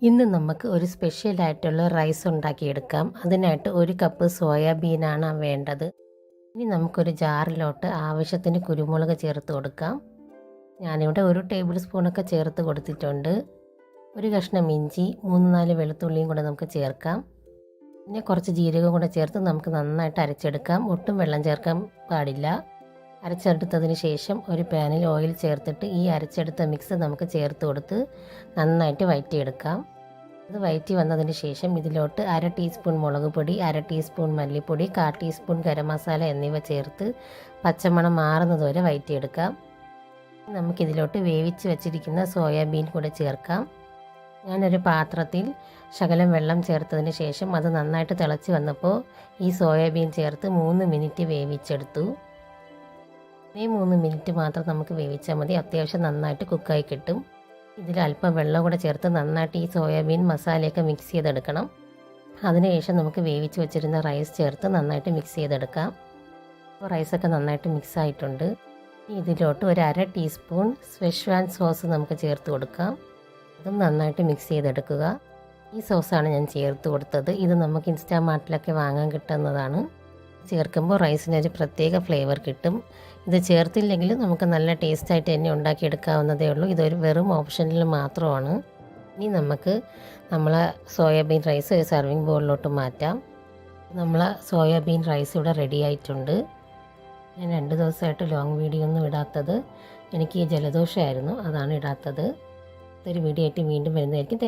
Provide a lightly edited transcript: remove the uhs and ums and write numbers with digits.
ഇന്ന് നമുക്ക് ഒരു സ്പെഷ്യലായിട്ടുള്ള റൈസ് ഉണ്ടാക്കിയെടുക്കാം. അതിനായിട്ട് 1 കപ്പ് സോയാബീനാണ് വേണ്ടത്. ഇനി നമുക്കൊരു ജാറിലോട്ട് ആവശ്യത്തിന് കുരുമുളക് ചേർത്ത് കൊടുക്കാം. ഞാനിവിടെ 1 ടേബിൾ സ്പൂണൊക്കെ ചേർത്ത് കൊടുത്തിട്ടുണ്ട്. ഒരു കഷ്ണം ഇഞ്ചി, 3-4 വെളുത്തുള്ളിയും കൂടെ നമുക്ക് ചേർക്കാം. പിന്നെ കുറച്ച് ജീരകം കൂടെ ചേർത്ത് നമുക്ക് നന്നായിട്ട് അരച്ചെടുക്കാം. ഒട്ടും വെള്ളം ചേർക്കാൻ പാടില്ല. അരച്ചെടുത്തതിന് ശേഷം ഒരു പാനിൽ ഓയിൽ ചേർത്തിട്ട് ഈ അരച്ചെടുത്ത മിക്സ് നമുക്ക് ചേർത്ത് കൊടുത്ത് നന്നായിട്ട് വഴറ്റിയെടുക്കാം. അത് വഴറ്റി വന്നതിന് ശേഷം ഇതിലോട്ട് 1/2 ടീസ്പൂൺ മുളക് പൊടി, 1/2 ടീസ്പൂൺ മല്ലിപ്പൊടി, 1/4 ടീസ്പൂൺ ഗരം മസാല എന്നിവ ചേർത്ത് പച്ചമണം മാറുന്നത് വരെ വഴറ്റിയെടുക്കാം. നമുക്കിതിലോട്ട് വേവിച്ച് വെച്ചിരിക്കുന്ന സോയാബീൻ കൂടെ ചേർക്കാം. ഞാനൊരു പാത്രത്തിൽ ശകലം വെള്ളം ചേർത്തതിന് ശേഷം അത് നന്നായിട്ട് തിളച്ച് വന്നപ്പോൾ ഈ സോയാബീൻ ചേർത്ത് 3 മിനിറ്റ് വേവിച്ചെടുത്തു. ഈ 3 മിനിറ്റ് മാത്രം നമുക്ക് വേവിച്ചാൽ മതി. അത്യാവശ്യം നന്നായിട്ട് കുക്കായി കിട്ടും. ഇതിൽ അല്പം വെള്ളം കൂടെ ചേർത്ത് നന്നായിട്ട് ഈ സോയാബീൻ മസാലയൊക്കെ മിക്സ് ചെയ്തെടുക്കണം. അതിനുശേഷം നമുക്ക് വേവിച്ച് വെച്ചിരുന്ന റൈസ് ചേർത്ത് നന്നായിട്ട് മിക്സ് ചെയ്തെടുക്കാം. അപ്പോൾ റൈസൊക്കെ നന്നായിട്ട് മിക്സ് ആയിട്ടുണ്ട്. ഇതിലോട്ട് ഒരു 1/2 ടീസ്പൂൺ സ്പെഷ്വാൻ സോസ് നമുക്ക് ചേർത്ത് കൊടുക്കാം. അതും നന്നായിട്ട് മിക്സ് ചെയ്തെടുക്കുക. ഈ സോസാണ് ഞാൻ ചേർത്ത് കൊടുത്തത്. ഇത് നമുക്ക് ഇൻസ്റ്റാമാർട്ടിലൊക്കെ വാങ്ങാൻ കിട്ടുന്നതാണ്. ചേർക്കുമ്പോൾ റൈസിനൊരു പ്രത്യേക ഫ്ലേവർ കിട്ടും. ഇത് ചേർത്തില്ലെങ്കിൽ നമുക്ക് നല്ല ടേസ്റ്റായിട്ട് തന്നെ ഉണ്ടാക്കിയെടുക്കാവുന്നതേ ഉള്ളൂ. ഇതൊരു വെറും ഓപ്ഷനിൽ മാത്രമാണ്. ഇനി നമുക്ക് നമ്മളെ സോയാബീൻ റൈസ് ഒരു സർവിങ് ബൗളിലോട്ട് മാറ്റാം. നമ്മളെ സോയാബീൻ റൈസ് ഇവിടെ റെഡി ആയിട്ടുണ്ട്. ഞാൻ 2 ദിവസമായിട്ട് ലോങ് വീഡിയോ ഒന്നും ഇടാത്തത് എനിക്ക് ജലദോഷമായിരുന്നു, അതാണ് ഇടാത്തത്. ഇതൊരു വീഡിയോ ആയിട്ട് വീണ്ടും വരുന്നതായിരിക്കും.